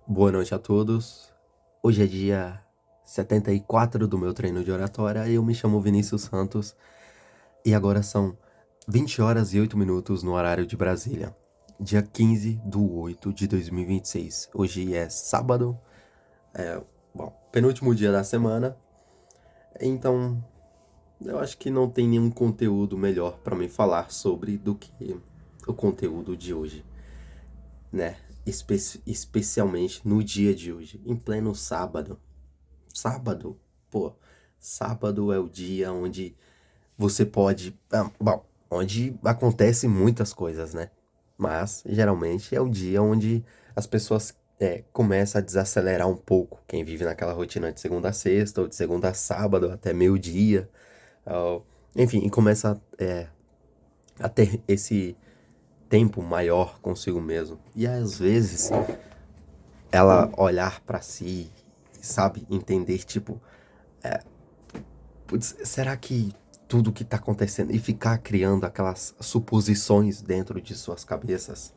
Boa noite a todos. Hoje é dia 74 do meu treino de oratória. Eu me chamo Vinícius Santos e agora são 20 horas e 8 minutos no horário de Brasília. Dia 15 de 8 de 2026. Hoje é sábado, penúltimo dia da semana. Então, eu acho que não tem nenhum conteúdo melhor para me falar sobre do que o conteúdo de hoje, né? Especialmente no dia de hoje, em pleno sábado. Sábado, pô, sábado é o dia onde você pode. Onde acontecem muitas coisas, né? Mas geralmente é o dia onde as pessoas começam a desacelerar um pouco. Quem vive naquela rotina de segunda a sexta, ou de segunda a sábado, até meio-dia. ó, Enfim, e começa a ter esse tempo maior consigo mesmo. E às vezes ela olhar pra si, sabe, entender, tipo, putz, será que tudo que tá acontecendo e ficar criando aquelas suposições dentro de suas cabeças?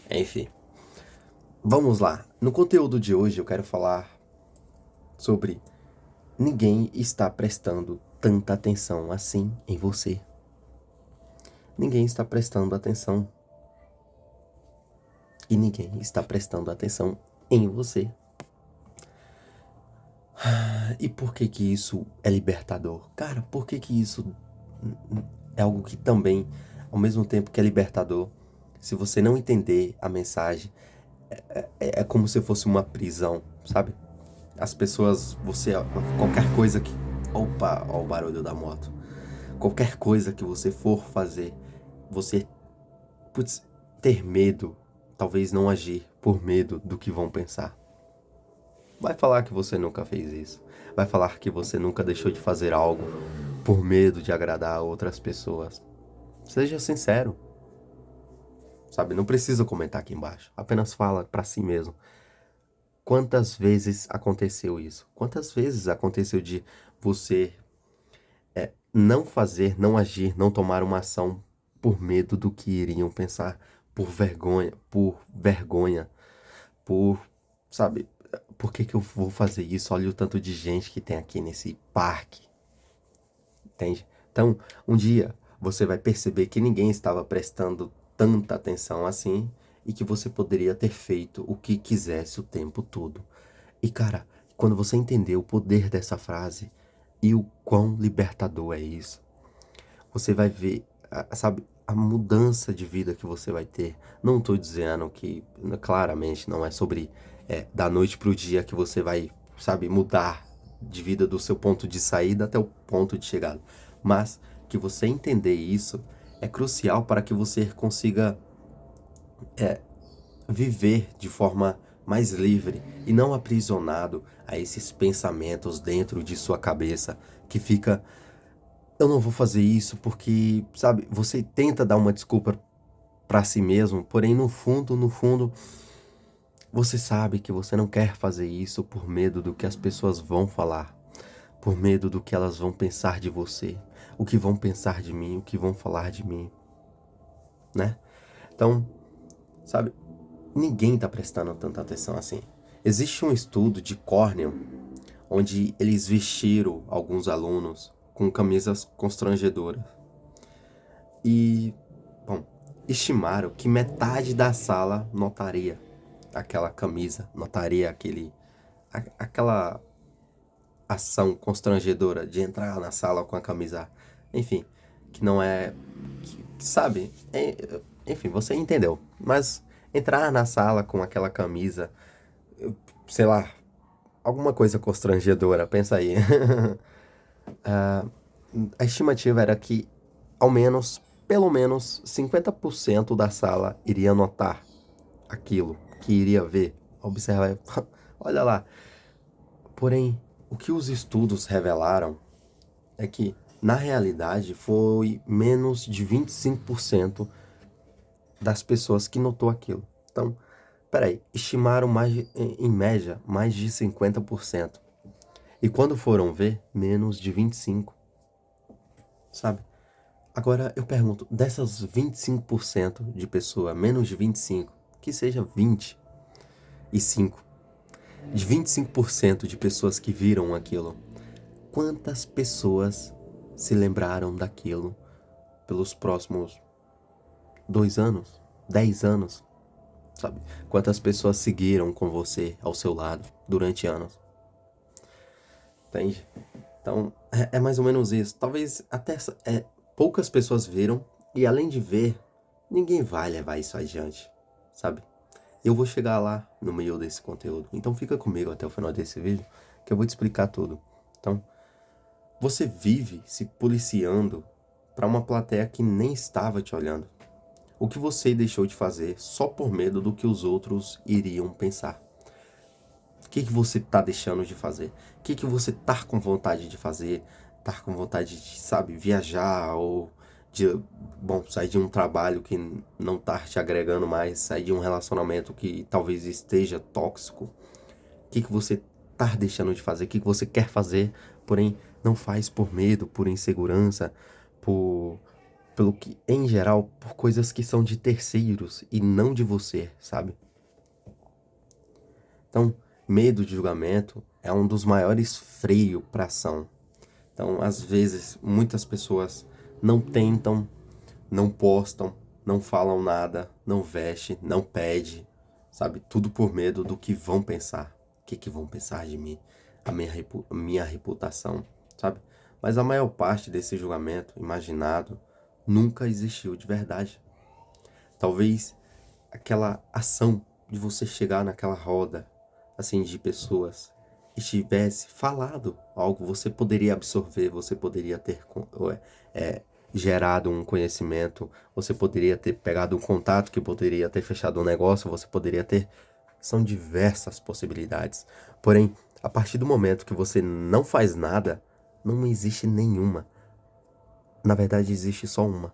Enfim, vamos lá. No conteúdo de hoje eu quero falar sobre ninguém está prestando tanta atenção assim em você. Ninguém está prestando atenção. E ninguém está prestando atenção em você. E por que que isso é libertador? Cara, por que que isso é algo que também, ao mesmo tempo que é libertador, se você não entender a mensagem, é como se fosse uma prisão, sabe? As pessoas, qualquer coisa que. Opa, ó o barulho da moto. Qualquer coisa que você for fazer, você, putz, ter medo, talvez não agir por medo do que vão pensar. Vai falar que você nunca fez isso. Vai falar que você nunca deixou de fazer algo por medo de agradar outras pessoas. Seja sincero, sabe? Não precisa comentar aqui embaixo. Apenas fala pra si mesmo. Quantas vezes aconteceu isso? Quantas vezes aconteceu de você não fazer, não agir, não tomar uma ação por medo do que iriam pensar, por, sabe, por que que eu vou fazer isso? Olha o tanto de gente que tem aqui nesse parque, entende? Então, um dia você vai perceber que ninguém estava prestando tanta atenção assim e que você poderia ter feito o que quisesse o tempo todo. E cara, quando você entender o poder dessa frase e o quão libertador é isso, você vai ver, sabe, a mudança de vida que você vai ter. Não tô dizendo que, claramente, não é sobre da noite pro dia que você vai, sabe, mudar de vida do seu ponto de saída até o ponto de chegada. Mas que você entender isso é crucial para que você consiga viver de forma mais livre e não aprisionado a esses pensamentos dentro de sua cabeça que fica, eu não vou fazer isso porque, sabe, você tenta dar uma desculpa pra si mesmo, porém no fundo, você sabe que você não quer fazer isso por medo do que as pessoas vão falar, por medo do que elas vão pensar de você, o que vão pensar de mim, o que vão falar de mim, né? Então, sabe, ninguém tá prestando tanta atenção assim. Existe um estudo de Cornell onde eles vestiram alguns alunos com camisas constrangedoras. E, bom, estimaram que metade da sala notaria aquela camisa, notaria aquela ação constrangedora de entrar na sala com a camisa, enfim, que não é, sabe, enfim, você entendeu. Mas entrar na sala com aquela camisa, sei lá, alguma coisa constrangedora, pensa aí. A estimativa era que ao menos, pelo menos 50% da sala iria notar aquilo, que iria ver, observar, olha lá. Porém, o que os estudos revelaram é que, na realidade, foi menos de 25% das pessoas que notou aquilo. Então, peraí, estimaram em média, mais de 50%. E quando foram ver, menos de 25%, sabe? Agora eu pergunto, dessas 25% de pessoa, menos de 25, que seja 25, de 25% de pessoas que viram aquilo, quantas pessoas se lembraram daquilo pelos próximos 2 anos, 10 anos, sabe? Quantas pessoas seguiram com você ao seu lado durante anos? Entende? Então, é mais ou menos isso. Talvez até poucas pessoas viram e, além de ver, ninguém vai levar isso adiante, sabe? Eu vou chegar lá no meio desse conteúdo. Então fica comigo até o final desse vídeo que eu vou te explicar tudo. Então, você vive se policiando para uma plateia que nem estava te olhando. O que você deixou de fazer só por medo do que os outros iriam pensar? O que você está deixando de fazer? O que você tá com vontade de fazer? Tá com vontade de, sabe, viajar ou de, sair de um trabalho que não tá te agregando mais, sair de um relacionamento que talvez esteja tóxico? O que você tá deixando de fazer? O que você quer fazer, porém não faz por medo, por insegurança, pelo que, em geral, por coisas que são de terceiros e não de você, sabe? Então, medo de julgamento é um dos maiores freios para ação. Então, às vezes, muitas pessoas não tentam, não postam, não falam nada, não veste, não pede, sabe? Tudo por medo do que vão pensar. O que vão pensar de mim? A minha reputação, sabe? Mas a maior parte desse julgamento imaginado nunca existiu de verdade. Talvez aquela ação de você chegar naquela roda, assim, de pessoas, e tivesse falado algo, você poderia absorver, você poderia ter gerado um conhecimento, você poderia ter pegado um contato que poderia ter fechado um negócio, você poderia ter... São diversas possibilidades. Porém, a partir do momento que você não faz nada, não existe nenhuma. Na verdade, existe só uma,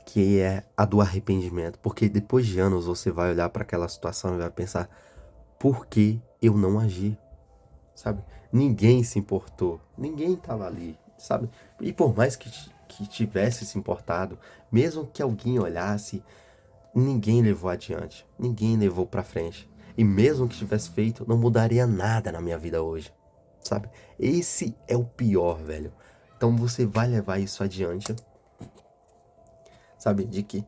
que é a do arrependimento. Porque depois de anos você vai olhar para aquela situação e vai pensar: por que eu não agi? Sabe? Ninguém se importou, ninguém estava ali, sabe? E por mais que tivesse se importado, mesmo que alguém olhasse, ninguém levou adiante, ninguém levou para frente. E mesmo que tivesse feito, não mudaria nada na minha vida hoje, sabe? Esse é o pior, velho. Então você vai levar isso adiante, sabe? De que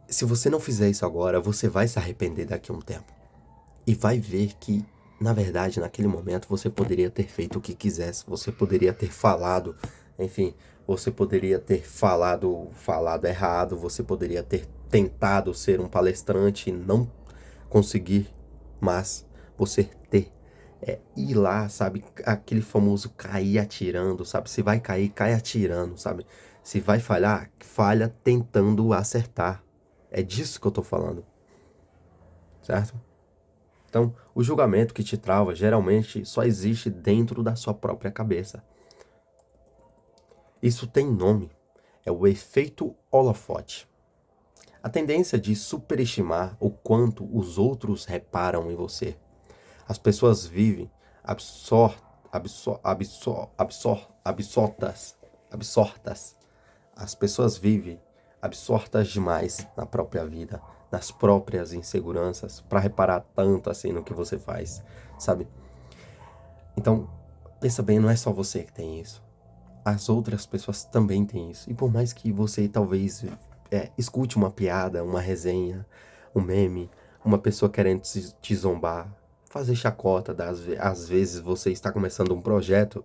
se você não fizer isso agora, você vai se arrepender daqui a um tempo. E vai ver que, na verdade, naquele momento você poderia ter feito o que quisesse, você poderia ter falado, enfim, você poderia ter falado errado, você poderia ter tentado ser um palestrante e não conseguir, mas você ir lá, sabe, aquele famoso cair atirando, sabe, se vai cair, cai atirando, sabe, se vai falhar, falha tentando acertar, é disso que eu tô falando, certo? Então, o julgamento que te trava geralmente só existe dentro da sua própria cabeça. Isso tem nome, é o efeito holofote. A tendência de superestimar o quanto os outros reparam em você. As pessoas vivem absortas. As pessoas vivem absortas demais na própria vida, nas próprias inseguranças, para reparar tanto assim no que você faz, sabe? Então, pensa bem, não é só você que tem isso. As outras pessoas também têm isso. E por mais que você talvez escute uma piada, uma resenha, um meme, uma pessoa querendo te zombar, fazer chacota, às vezes você está começando um projeto.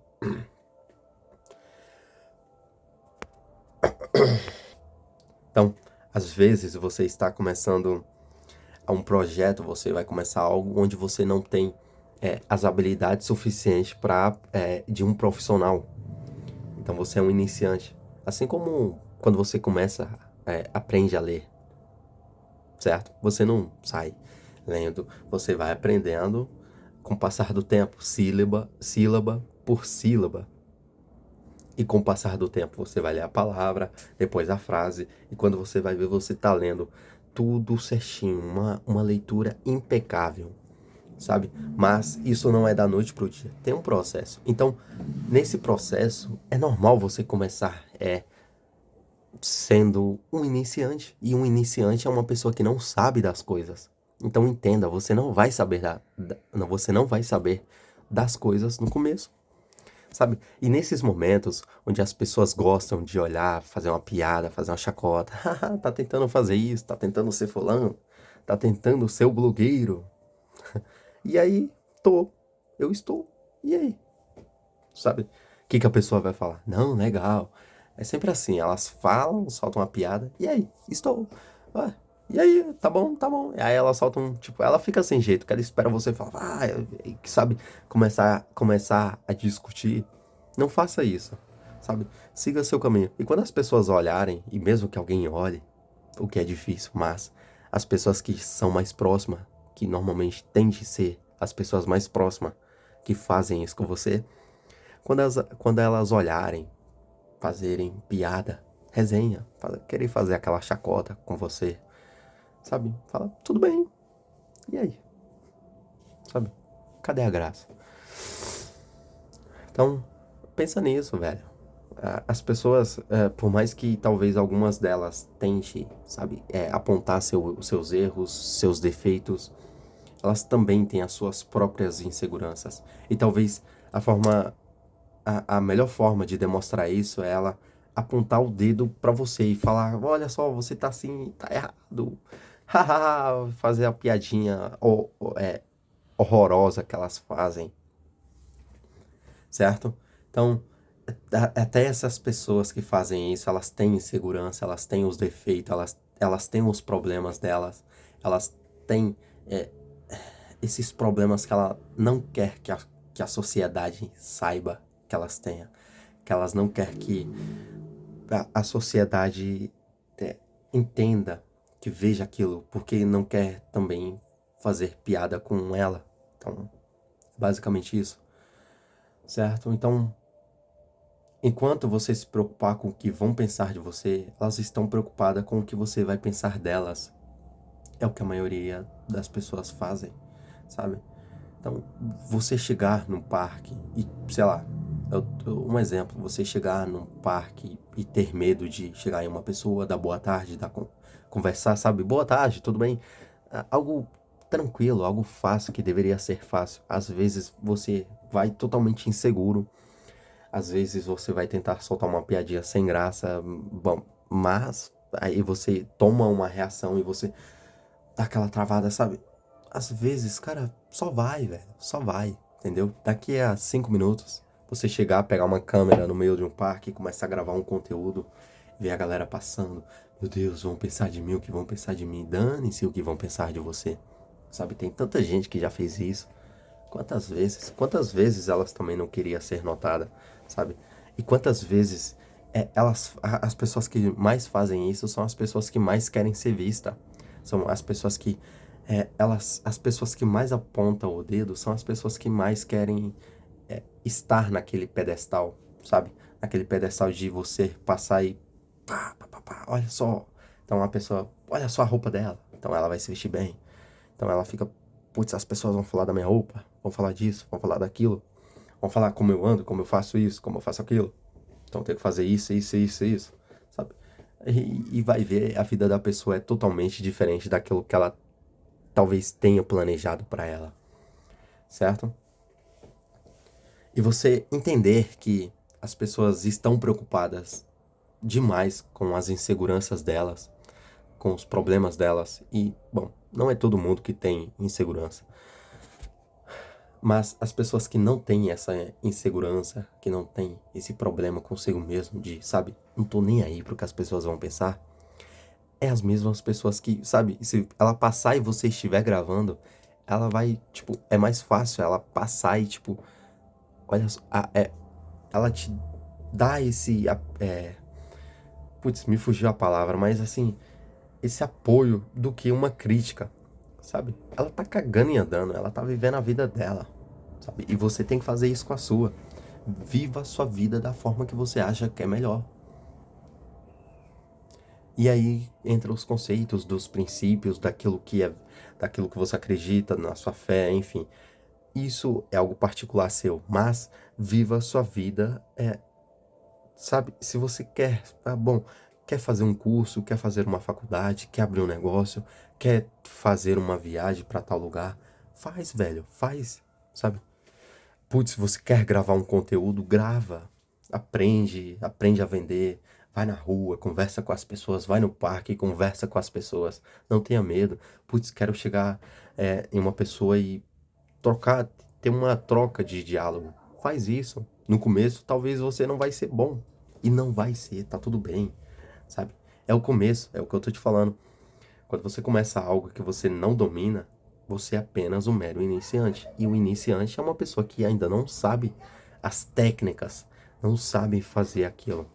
Então, às vezes você está começando um projeto, você vai começar algo onde você não tem as habilidades suficientes de um profissional. Então você é um iniciante. Assim como quando você começa, aprende a ler, certo? Você não sai lendo, você vai aprendendo com o passar do tempo, sílaba por sílaba. E com o passar do tempo você vai ler a palavra, depois a frase, e quando você vai ver, você tá lendo tudo certinho, uma leitura impecável, sabe? Mas isso não é da noite pro dia, tem um processo. Então, nesse processo, é normal você começar sendo um iniciante, e um iniciante é uma pessoa que não sabe das coisas, Então entenda, você não vai saber você não vai saber das coisas no começo, sabe? E nesses momentos onde as pessoas gostam de olhar, fazer uma piada, fazer uma chacota, "Haha, tá tentando fazer isso, tá tentando ser fulano, tá tentando ser o blogueiro. E aí, eu estou. E aí? Sabe? O que que a pessoa vai falar? Não, legal. É sempre assim, elas falam, soltam uma piada, e aí? Estou. Ué, e aí? Tá bom, tá bom. E aí elas soltam, tipo, ela fica sem jeito, que ela espera você falar, sabe, começar a discutir. Não faça isso, sabe? Siga seu caminho. E quando as pessoas olharem, e mesmo que alguém olhe, o que é difícil, mas as pessoas que são mais próximas, que normalmente tendem a ser as pessoas mais próximas que fazem isso com você, quando elas olharem, fazerem piada, resenha, querer fazer aquela chacota com você, sabe? Fala, tudo bem, e aí? Sabe? Cadê a graça? Então, pensa nisso, velho. As pessoas, por mais que talvez algumas delas tentem, sabe, apontar os seus erros, seus defeitos, elas também têm as suas próprias inseguranças. E talvez a melhor forma de demonstrar isso é ela apontar o dedo pra você e falar, olha só, você tá assim, tá errado. Haha, fazer a piadinha horrorosa que elas fazem, certo? Então, até essas pessoas que fazem isso, elas têm insegurança, elas têm os defeitos, elas têm os problemas delas, elas têm é, esses problemas que ela não quer que a sociedade saiba que elas tenham, que elas não quer que a sociedade entenda, que veja aquilo, porque não quer também fazer piada com ela. Então, basicamente isso, certo? Então, enquanto você se preocupar com o que vão pensar de você, elas estão preocupadas com o que você vai pensar delas. É o que a maioria das pessoas fazem, sabe? Então, você chegar num parque e, sei lá, um exemplo, você chegar num parque e ter medo de chegar em uma pessoa, dar boa tarde, conversar, sabe? Boa tarde, tudo bem? Algo tranquilo, algo fácil que deveria ser fácil. Às vezes você vai totalmente inseguro, às vezes você vai tentar soltar uma piadinha sem graça, bom, mas aí você toma uma reação e você dá aquela travada, sabe? Às vezes, cara, só vai, velho. Só vai, entendeu? Daqui a 5 minutos, você chegar, pegar uma câmera no meio de um parque e começar a gravar um conteúdo, ver a galera passando. Meu Deus, vão pensar de mim, o que vão pensar de mim? Dane-se o que vão pensar de você. Sabe, tem tanta gente que já fez isso. Quantas vezes? Quantas vezes elas também não queriam ser notadas, sabe? E quantas vezes as pessoas que mais fazem isso são as pessoas que mais querem ser vistas. São as pessoas que as pessoas que mais apontam o dedo são as pessoas que mais querem estar naquele pedestal, sabe? Naquele pedestal de você passar e pá, pá, pá, pá, olha só. Então a pessoa, olha só a roupa dela. Então ela vai se vestir bem. Então ela fica, putz, as pessoas vão falar da minha roupa, vão falar disso, vão falar daquilo, vão falar como eu ando, como eu faço isso, como eu faço aquilo. Então eu tenho que fazer isso, isso, isso, isso, sabe? E vai ver, a vida da pessoa é totalmente diferente daquilo que ela talvez tenha planejado para ela, certo? E você entender que as pessoas estão preocupadas demais com as inseguranças delas, com os problemas delas, e, bom, não é todo mundo que tem insegurança. Mas as pessoas que não têm essa insegurança, que não têm esse problema consigo mesmo de, sabe, não tô nem aí pro que as pessoas vão pensar, é as mesmas pessoas que, sabe, se ela passar e você estiver gravando, ela vai, tipo, é mais fácil ela passar e, tipo, olha só, ela te dá putz, me fugiu a palavra, mas assim, esse apoio do que uma crítica, sabe? Ela tá cagando e andando, ela tá vivendo a vida dela, sabe? E você tem que fazer isso com a sua. Viva a sua vida da forma que você acha que é melhor. E aí entra os conceitos dos princípios, daquilo que você acredita, na sua fé, enfim. Isso é algo particular seu, mas viva a sua vida, sabe? Se você quer, tá bom, Quer fazer um curso, quer fazer uma faculdade, quer abrir um negócio, quer fazer uma viagem para tal lugar? Faz, velho, faz, sabe? Putz, você quer gravar um conteúdo? Grava. Aprende a vender. Vai na rua, conversa com as pessoas. Vai no parque, conversa com as pessoas. Não tenha medo. Putz, quero chegar em uma pessoa e trocar, ter uma troca de diálogo. Faz isso. No começo, talvez você não vai ser bom. E não vai ser, tá tudo bem, sabe? É o começo, é o que eu tô te falando. Quando você começa algo que você não domina, você é apenas um mero iniciante. E o iniciante é uma pessoa que ainda não sabe as técnicas, não sabe fazer aquilo,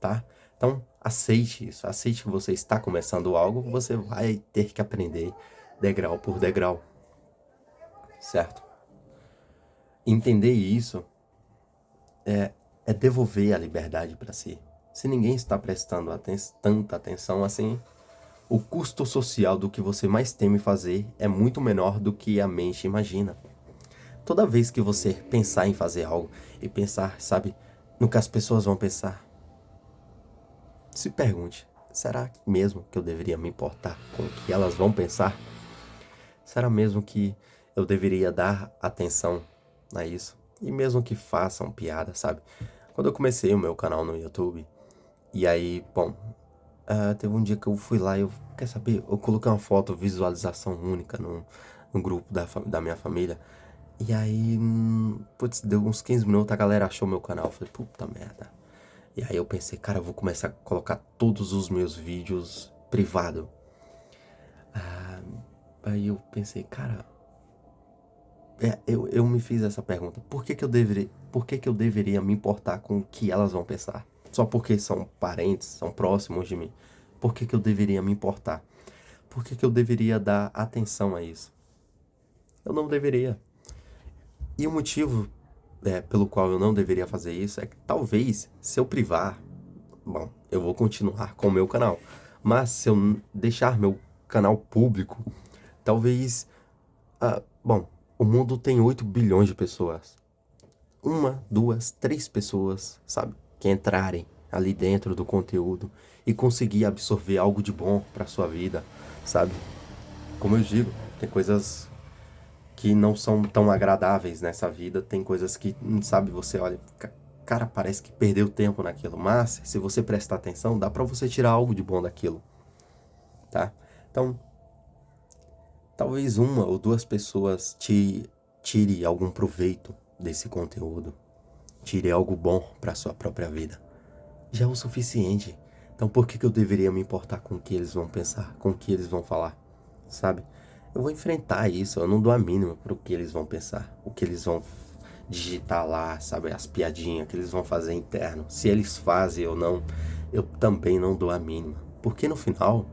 tá? Então, aceite isso. Aceite que você está começando algo, você vai ter que aprender degrau por degrau, certo? Entender isso é devolver a liberdade para si. Se ninguém está prestando tanta atenção assim, o custo social do que você mais teme fazer é muito menor do que a mente imagina. Toda vez que você pensar em fazer algo e pensar, sabe, no que as pessoas vão pensar, se pergunte, será mesmo que eu deveria me importar com o que elas vão pensar? Será mesmo que eu deveria dar atenção a isso? E mesmo que façam piada, sabe? Quando eu comecei o meu canal no YouTube, e aí, bom, teve um dia que eu fui lá e quer saber, eu coloquei uma foto, visualização única no grupo da minha família. E aí, putz, deu uns 15 minutos, a galera achou meu canal. Eu falei, puta merda. E aí eu pensei, cara, eu vou começar a colocar todos os meus vídeos privado. Aí eu pensei, cara, eu me fiz essa pergunta. Por que que eu deveria me importar com o que elas vão pensar? Só porque são parentes, são próximos de mim. Por que que eu deveria me importar? Por que que eu deveria dar atenção a isso? Eu não deveria. E o motivo pelo qual eu não deveria fazer isso é que talvez, se eu privar, bom, eu vou continuar com o meu canal. Mas se eu deixar meu canal público, talvez, bom, o mundo tem 8 bilhões de pessoas. Uma, duas, três pessoas, sabe, que entrarem ali dentro do conteúdo e conseguir absorver algo de bom para sua vida, sabe? Como eu digo, tem coisas que não são tão agradáveis nessa vida, tem coisas que, sabe, você olha, cara, parece que perdeu tempo naquilo, mas se você prestar atenção, dá pra você tirar algo de bom daquilo, tá? Então, talvez uma ou duas pessoas tire algum proveito desse conteúdo, tire algo bom pra sua própria vida. Já é o suficiente. Então por que eu deveria me importar com o que eles vão pensar, com o que eles vão falar, sabe? Eu vou enfrentar isso, eu não dou a mínima pro que eles vão pensar, o que eles vão digitar lá, sabe? As piadinhas que eles vão fazer interno. Se eles fazem ou não, eu também não dou a mínima. Porque no final,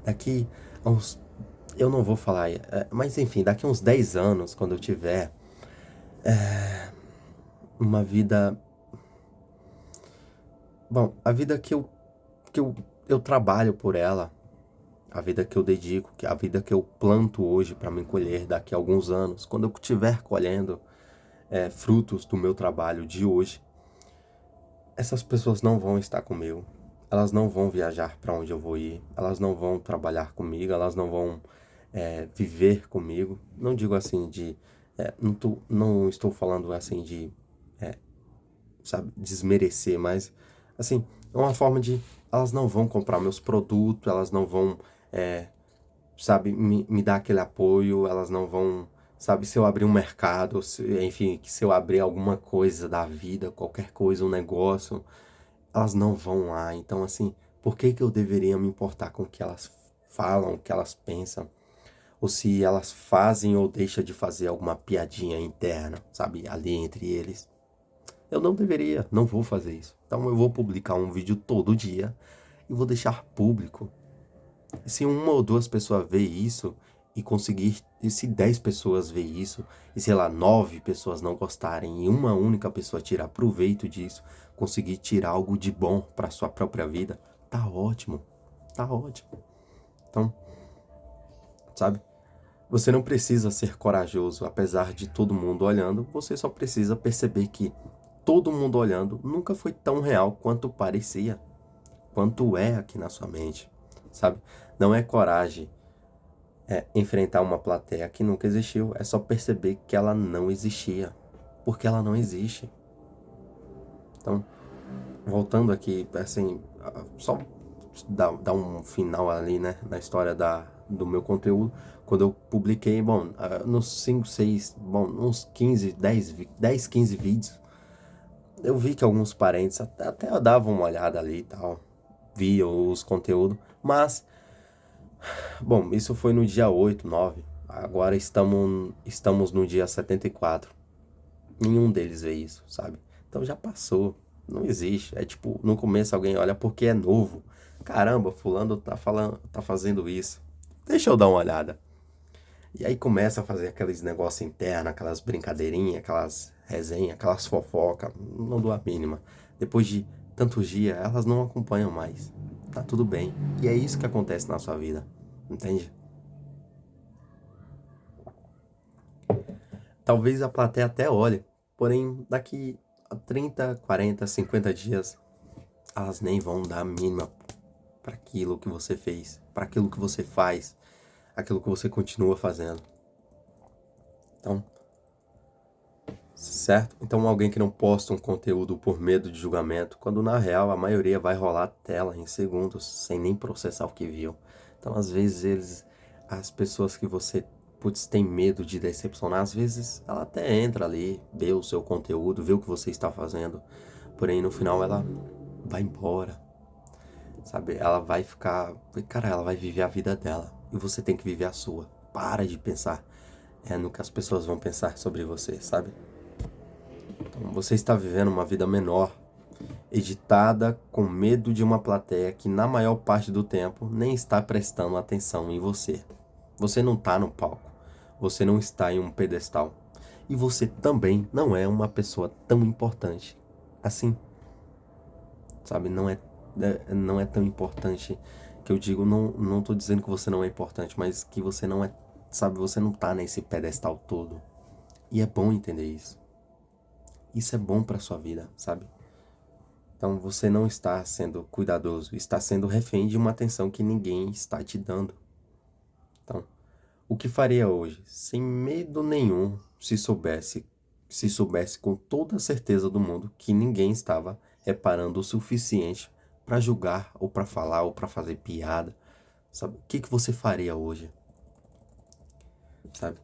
daqui a uns... Eu não vou falar, mas enfim, daqui a uns 10 anos, quando eu tiver uma vida... Bom, a vida que eu trabalho por ela, a vida que eu dedico, a vida que eu planto hoje para me colher daqui a alguns anos, quando eu estiver colhendo frutos do meu trabalho de hoje, essas pessoas não vão estar comigo, elas não vão viajar para onde eu vou ir, elas não vão trabalhar comigo, elas não vão viver comigo. Não digo assim de... não estou falando assim de, sabe, desmerecer, mas assim, é uma forma de... Elas não vão comprar meus produtos, elas não vão, sabe, me dar aquele apoio, elas não vão, sabe, se eu abrir um mercado, enfim, se eu abrir alguma coisa da vida, qualquer coisa, um negócio, elas não vão lá. Então, assim, por que que eu deveria me importar com o que elas falam, o que elas pensam? Ou se elas fazem ou deixam de fazer alguma piadinha interna, sabe, ali entre eles. Eu não deveria, não vou fazer isso. Então eu vou publicar um vídeo todo dia e vou deixar público. E se uma ou duas pessoas ver isso e conseguir, e se 10 pessoas ver isso, e sei lá, 9 pessoas não gostarem e uma única pessoa tirar proveito disso, conseguir tirar algo de bom para sua própria vida, tá ótimo, tá ótimo. Então, sabe, você não precisa ser corajoso, apesar de todo mundo olhando, você só precisa perceber que todo mundo olhando nunca foi tão real quanto parecia. quanto é aqui na sua mente, sabe? Não é coragem enfrentar uma plateia que nunca existiu, é só perceber que ela não existia, porque ela não existe. Então, voltando aqui, assim, só dar um final ali, né, na história do meu conteúdo, quando eu publiquei, bom, nos 5, 6, bom, uns 15, 10, 15 vídeos, eu vi que alguns parentes até davam uma olhada ali e tal, via os conteúdos, mas, bom, isso foi no dia 8, 9, agora estamos no dia 74, nenhum deles vê isso, sabe? Então já passou, não existe, é tipo, no começo alguém olha porque é novo, caramba, fulano tá fazendo isso, deixa eu dar uma olhada. E aí começa a fazer aqueles negócios internos, aquelas brincadeirinhas, aquelas resenhas, aquelas fofocas, não dou a mínima. Depois de tantos dias, elas não acompanham mais. Tá tudo bem. E é isso que acontece na sua vida, entende? Talvez a plateia até olhe, porém daqui a 30, 40, 50 dias, elas nem vão dar a mínima para aquilo que você fez, para aquilo que você faz, aquilo que você continua fazendo. Então, certo? Então alguém que não posta um conteúdo por medo de julgamento, quando na real a maioria vai rolar a tela em segundos, sem nem processar o que viu. Então às vezes as pessoas que você, putz, tem medo de decepcionar, às vezes ela até entra ali, vê o seu conteúdo, vê o que você está fazendo, porém no final ela vai embora, sabe? Ela vai ficar, cara, ela vai viver a vida dela e você tem que viver a sua. Para de pensar no que as pessoas vão pensar sobre você, sabe? Então, você está vivendo uma vida menor, editada com medo de uma plateia que na maior parte do tempo nem está prestando atenção em você. Você não está no palco, você não está em um pedestal e você também não é uma pessoa tão importante assim, sabe? Não é tão importante que eu digo, não tô dizendo que você não é importante, mas que você não é, sabe? Você não tá nesse pedestal todo e é bom entender isso. Isso é bom para sua vida, sabe? Então você não está sendo cuidadoso, está sendo refém de uma atenção que ninguém está te dando. Então, o que faria hoje, sem medo nenhum, se soubesse com toda a certeza do mundo que ninguém estava reparando o suficiente para julgar ou para falar ou para fazer piada, sabe? O que você faria hoje? Sabe?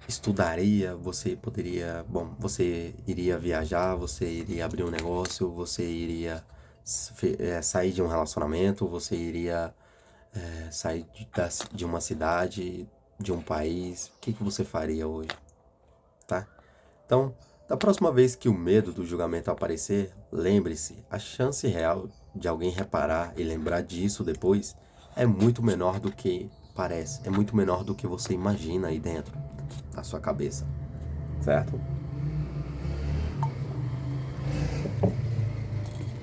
Estudaria, você poderia, bom, você iria viajar, você iria abrir um negócio, você iria sair de um relacionamento, você iria sair de uma cidade, de um país. O que você faria hoje, tá? Então, da próxima vez que o medo do julgamento aparecer, lembre-se, a chance real de alguém reparar e lembrar disso depois é muito menor do que parece, é muito menor do que você imagina aí dentro da sua cabeça, certo?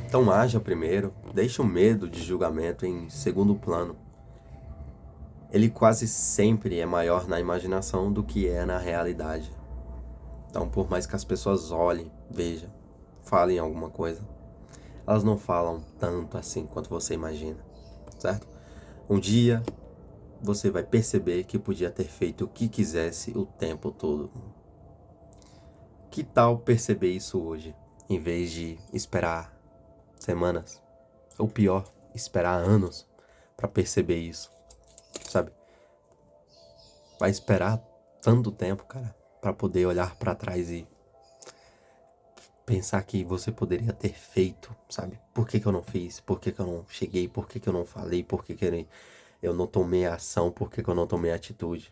Então haja primeiro, deixe o medo de julgamento em segundo plano. Ele quase sempre é maior na imaginação do que é na realidade. Então, por mais que as pessoas olhem, vejam, falem alguma coisa, elas não falam tanto assim quanto você imagina, certo? Um dia você vai perceber que podia ter feito o que quisesse o tempo todo. Que tal perceber isso hoje, em vez de esperar semanas, ou pior, esperar anos para perceber isso, sabe? Vai esperar tanto tempo, cara, para poder olhar para trás e pensar que você poderia ter feito, sabe? Por que eu não fiz? Por que eu não cheguei? Por que eu não falei? Por que eu não tomei ação? Por que eu não tomei atitude?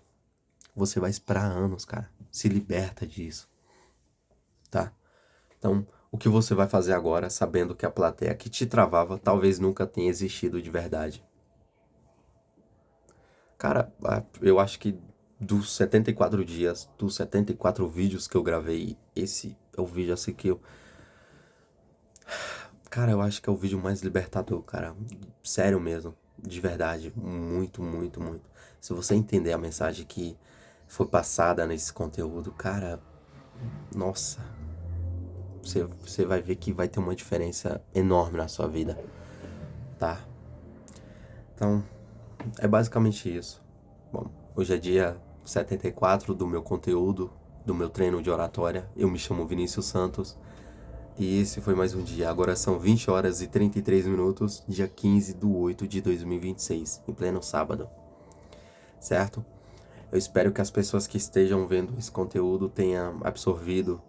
Você vai esperar anos, cara. Se liberta disso, tá? Então, o que você vai fazer agora, sabendo que a plateia que te travava talvez nunca tenha existido de verdade? Cara, eu acho que dos 74 dias, dos 74 vídeos que eu gravei, esse é o vídeo assim que eu... Cara, eu acho que é o vídeo mais libertador, cara. Sério mesmo. De verdade. Muito, muito, muito. Se você entender a mensagem que foi passada nesse conteúdo, cara... Nossa... Você vai ver que vai ter uma diferença enorme na sua vida. tá? Então, é basicamente isso. Bom, hoje é dia 74 do meu conteúdo, do meu treino de oratória. Eu me chamo Vinícius Santos. E esse foi mais um dia. Agora são 20 horas e 33 minutos, dia 15/8/2026, em pleno sábado. Certo? Eu espero que as pessoas que estejam vendo esse conteúdo tenham absorvido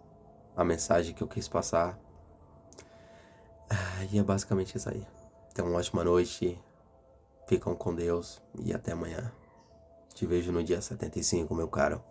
a mensagem que eu quis passar. E é basicamente isso aí. Tenham uma ótima noite, ficam com Deus e até amanhã. Te vejo no dia 75, meu caro.